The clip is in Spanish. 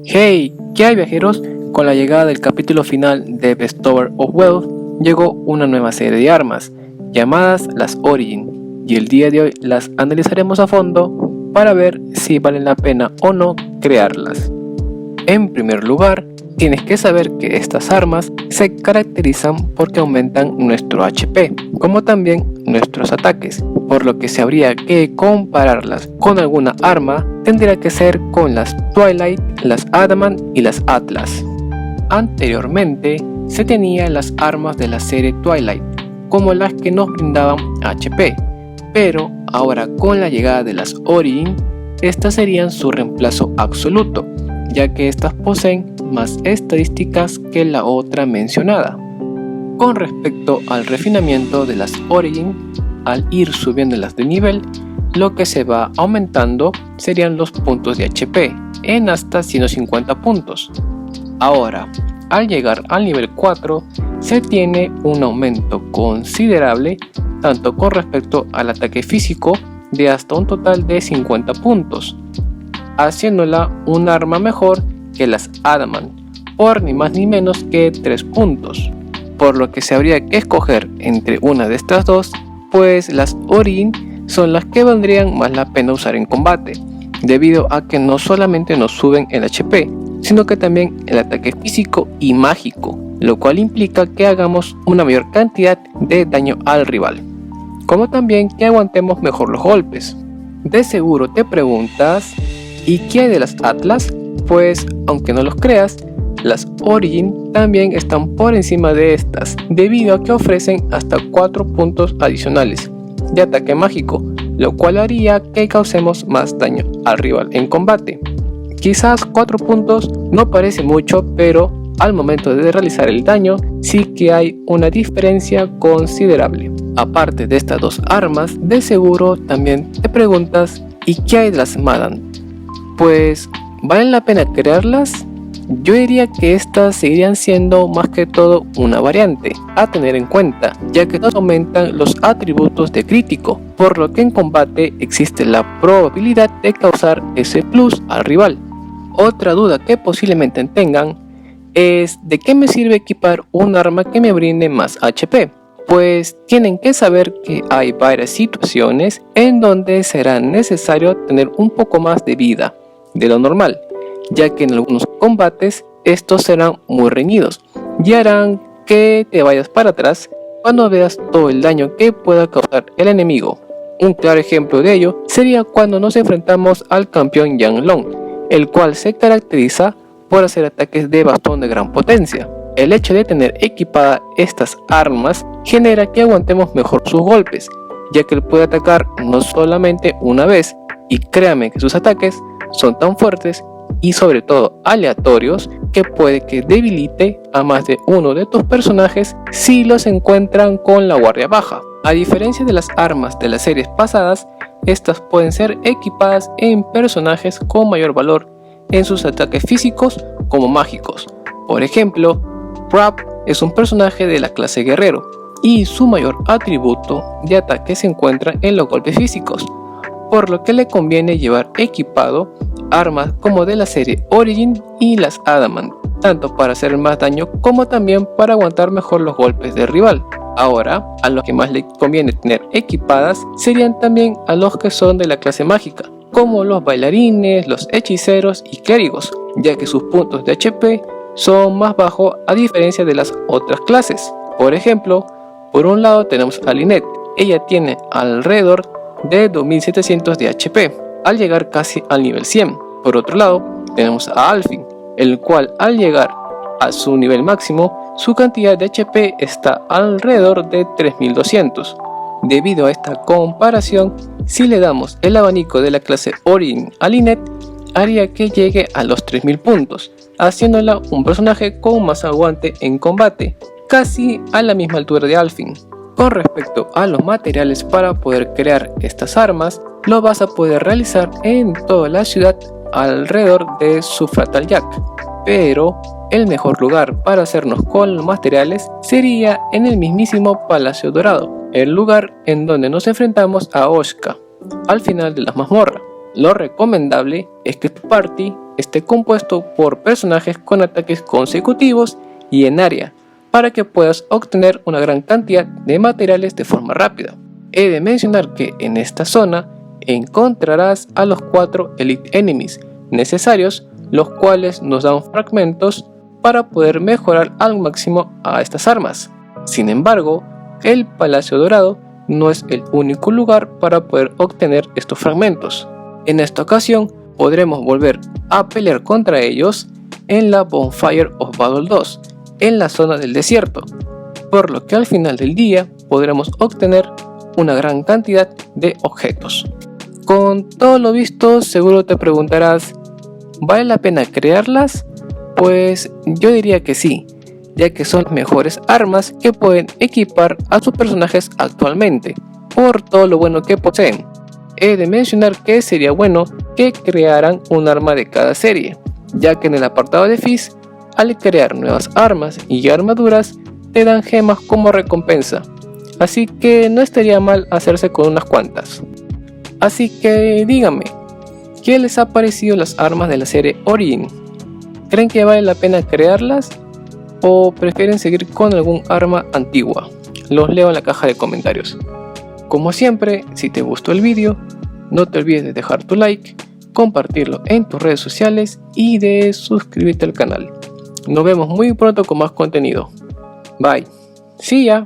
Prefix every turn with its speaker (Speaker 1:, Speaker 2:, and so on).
Speaker 1: Hey, ¿qué hay, viajeros? Con la llegada del capítulo final de Bestower of Wealth, llegó una nueva serie de armas, llamadas las Origin, y el día de hoy las analizaremos a fondo para ver si valen la pena o no crearlas. En primer lugar, tienes que saber que estas armas se caracterizan porque aumentan nuestro HP, como también nuestros ataques, por lo que si habría que compararlas con alguna arma, tendría que ser con las Twilight, las Adamant y las Atlas. Anteriormente se tenían las armas de la serie Twilight, como las que nos brindaban HP, pero ahora con la llegada de las Origin, estas serían su reemplazo absoluto, ya que estas poseen más estadísticas que la otra mencionada. Con respecto al refinamiento de las Origin, al ir subiéndolas de nivel, lo que se va aumentando serían los puntos de HP en hasta 150 puntos. Ahora, al llegar al nivel 4, se tiene un aumento considerable tanto con respecto al ataque físico de hasta un total de 50 puntos, haciéndola un arma mejor que las Adamant por ni más ni menos que 3 puntos, por lo que se habría que escoger entre una de estas dos, pues las Origin son las que valdrían más la pena usar en combate, debido a que no solamente nos suben el HP, sino que también el ataque físico y mágico, lo cual implica que hagamos una mayor cantidad de daño al rival, como también que aguantemos mejor los golpes. De seguro te preguntas, ¿y qué hay de las Atlas? Pues aunque no los creas, las Origin también están por encima de estas, debido a que ofrecen hasta 4 puntos adicionales de ataque mágico, lo cual haría que causemos más daño al rival en combate. Quizás 4 puntos no parece mucho, pero al momento de realizar el daño sí que hay una diferencia considerable. Aparte de estas dos armas, de seguro también te preguntas, ¿y qué hay de las Madant? Pues, ¿valen la pena crearlas? Yo diría que estas seguirían siendo más que todo una variante a tener en cuenta, ya que nos aumentan los atributos de crítico, por lo que en combate existe la probabilidad de causar ese plus al rival. Otra duda que posiblemente tengan es ¿de qué me sirve equipar un arma que me brinde más HP? Pues tienen que saber que hay varias situaciones en donde será necesario tener un poco más de vida de lo normal, ya que en algunos combates estos serán muy reñidos y harán que te vayas para atrás cuando veas todo el daño que pueda causar el enemigo. Un claro ejemplo de ello sería cuando nos enfrentamos al campeón Yang Long, el cual se caracteriza por hacer ataques de bastón de gran potencia. El hecho de tener equipadas estas armas genera que aguantemos mejor sus golpes, ya que él puede atacar no solamente una vez, y créanme que sus ataques son tan fuertes y sobre todo aleatorios que puede que debilite a más de uno de tus personajes si los encuentran con la guardia baja. A diferencia de las armas de las series pasadas, estas pueden ser equipadas en personajes con mayor valor en sus ataques físicos como mágicos. Por ejemplo, Brap es un personaje de la clase guerrero y su mayor atributo de ataque se encuentra en los golpes físicos, por lo que le conviene llevar equipado armas como de la serie Origin y las Adamant, tanto para hacer más daño como también para aguantar mejor los golpes del rival. Ahora, a los que más le conviene tener equipadas serían también a los que son de la clase mágica, como los bailarines, los hechiceros y clérigos, ya que sus puntos de HP son más bajos a diferencia de las otras clases. Por ejemplo, por un lado tenemos a Lynette, ella tiene alrededor de 2700 de HP, al llegar casi al nivel 100. Por otro lado, tenemos a Alfyn, el cual al llegar a su nivel máximo, su cantidad de HP está alrededor de 3200. Debido a esta comparación, si le damos el abanico de la clase Origin a Lynette, haría que llegue a los 3000 puntos, haciéndola un personaje con más aguante en combate, casi a la misma altura de Alfyn. Con respecto a los materiales para poder crear estas armas, lo vas a poder realizar en toda la ciudad alrededor de Sufratal Jack, pero el mejor lugar para hacernos con los materiales sería en el mismísimo Palacio Dorado, el lugar en donde nos enfrentamos a Oshka al final de la mazmorra. Lo recomendable es que tu party esté compuesto por personajes con ataques consecutivos y en área, para que puedas obtener una gran cantidad de materiales de forma rápida. He de mencionar que en esta zona encontrarás a los 4 Elite Enemies necesarios, los cuales nos dan fragmentos para poder mejorar al máximo a estas armas. Sin embargo, el Palacio Dorado no es el único lugar para poder obtener estos fragmentos. En esta ocasión podremos volver a pelear contra ellos en la Bonfire of Battle 2, en la zona del desierto, por lo que al final del día podremos obtener una gran cantidad de objetos. Con todo lo visto, seguro te preguntarás, ¿vale la pena crearlas? Pues yo diría que sí, ya que son las mejores armas que pueden equipar a sus personajes actualmente, por todo lo bueno que poseen. He de mencionar que sería bueno que crearan un arma de cada serie, ya que en el apartado de Fizz, al crear nuevas armas y armaduras, te dan gemas como recompensa, así que no estaría mal hacerse con unas cuantas. Así que díganme, ¿qué les ha parecido las armas de la serie Origin? ¿Creen que vale la pena crearlas o prefieren seguir con algún arma antigua? Los leo en la caja de comentarios. Como siempre, si te gustó el vídeo, no te olvides de dejar tu like, compartirlo en tus redes sociales y de suscribirte al canal. Nos vemos muy pronto con más contenido. Bye. See ya.